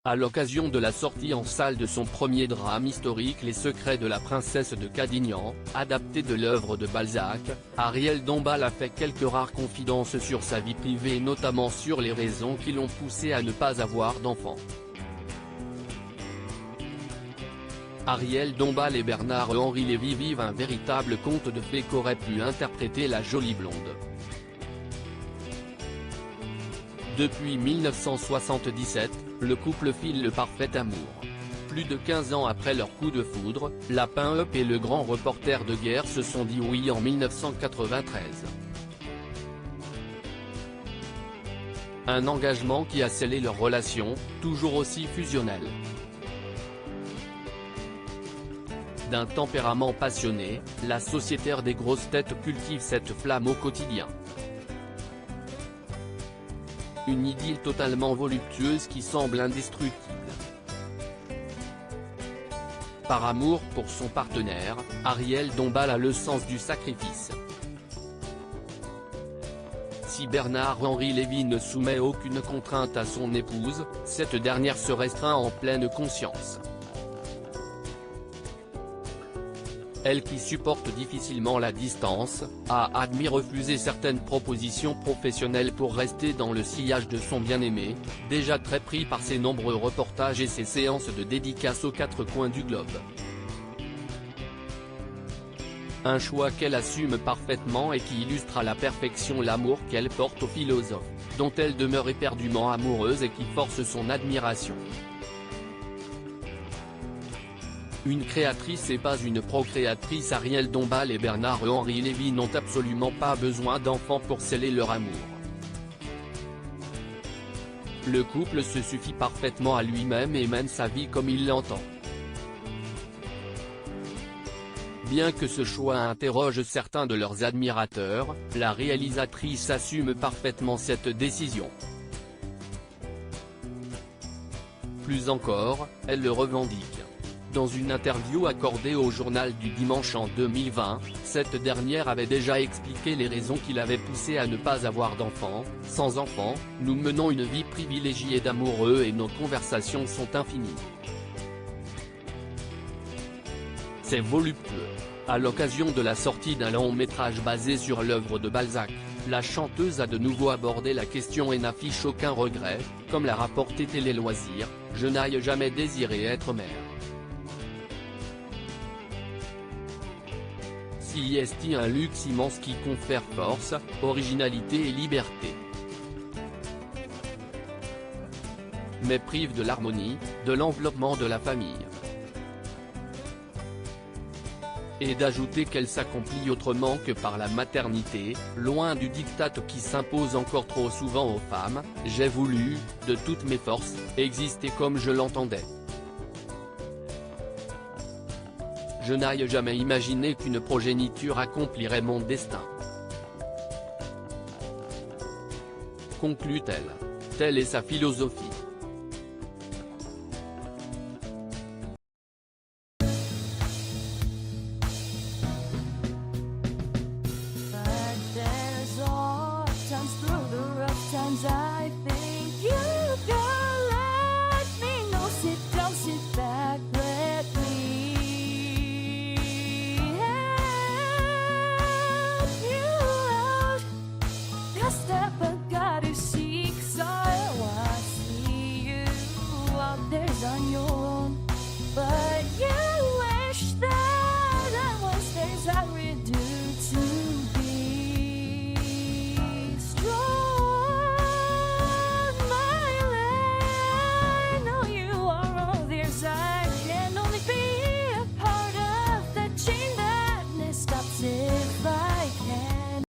À l'occasion de la sortie en salle de son premier drame historique Les Secrets de la princesse de Cadignan, adapté de l'œuvre de Balzac, Ariel Dombal a fait quelques rares confidences sur sa vie privée et notamment sur les raisons qui l'ont poussé à ne pas avoir d'enfant. Ariel Dombal et Bernard-Henri Lévy vivent un véritable conte de fées qu'aurait pu interpréter la jolie blonde. Depuis 1977, le couple file le parfait amour. Plus de 15 ans après leur coup de foudre, la pin-up et le grand reporter de guerre se sont dit oui en 1993. Un engagement qui a scellé leur relation, toujours aussi fusionnelle. D'un tempérament passionné, la sociétaire des grosses têtes cultive cette flamme au quotidien. Une idylle totalement voluptueuse qui semble indestructible. Par amour pour son partenaire, Ariel Dombal a le sens du sacrifice. Si Bernard-Henri Lévy ne soumet aucune contrainte à son épouse, cette dernière se restreint en pleine conscience. Elle qui supporte difficilement la distance, a admis refuser certaines propositions professionnelles pour rester dans le sillage de son bien-aimé, déjà très pris par ses nombreux reportages et ses séances de dédicaces aux quatre coins du globe. Un choix qu'elle assume parfaitement et qui illustre à la perfection l'amour qu'elle porte au philosophe, dont elle demeure éperdument amoureuse et qui force son admiration. Une créatrice et pas une procréatrice, Ariel Dombal et Bernard-Henri Lévy n'ont absolument pas besoin d'enfants pour sceller leur amour. Le couple se suffit parfaitement à lui-même et mène sa vie comme il l'entend. Bien que ce choix interroge certains de leurs admirateurs, la réalisatrice assume parfaitement cette décision. Plus encore, elle le revendique. Dans une interview accordée au Journal du Dimanche en 2020, cette dernière avait déjà expliqué les raisons qui l'avaient poussée à ne pas avoir d'enfant. Sans enfant, nous menons une vie privilégiée d'amoureux et nos conversations sont infinies. C'est voluptueux. À l'occasion de la sortie d'un long métrage basé sur l'œuvre de Balzac, la chanteuse a de nouveau abordé la question et n'affiche aucun regret, comme l'a rapporté Télé Loisirs, « Je n'ai jamais désiré être mère. Si est un luxe immense qui confère force, originalité et liberté. Mais prive de l'harmonie, de l'enveloppement de la famille. » Et d'ajouter qu'elle s'accomplit autrement que par la maternité, loin du diktat qui s'impose encore trop souvent aux femmes. « J'ai voulu, de toutes mes forces, exister comme je l'entendais. Je n'ai jamais imaginé qu'une progéniture accomplirait mon destin. » Conclut-elle. Telle est sa philosophie.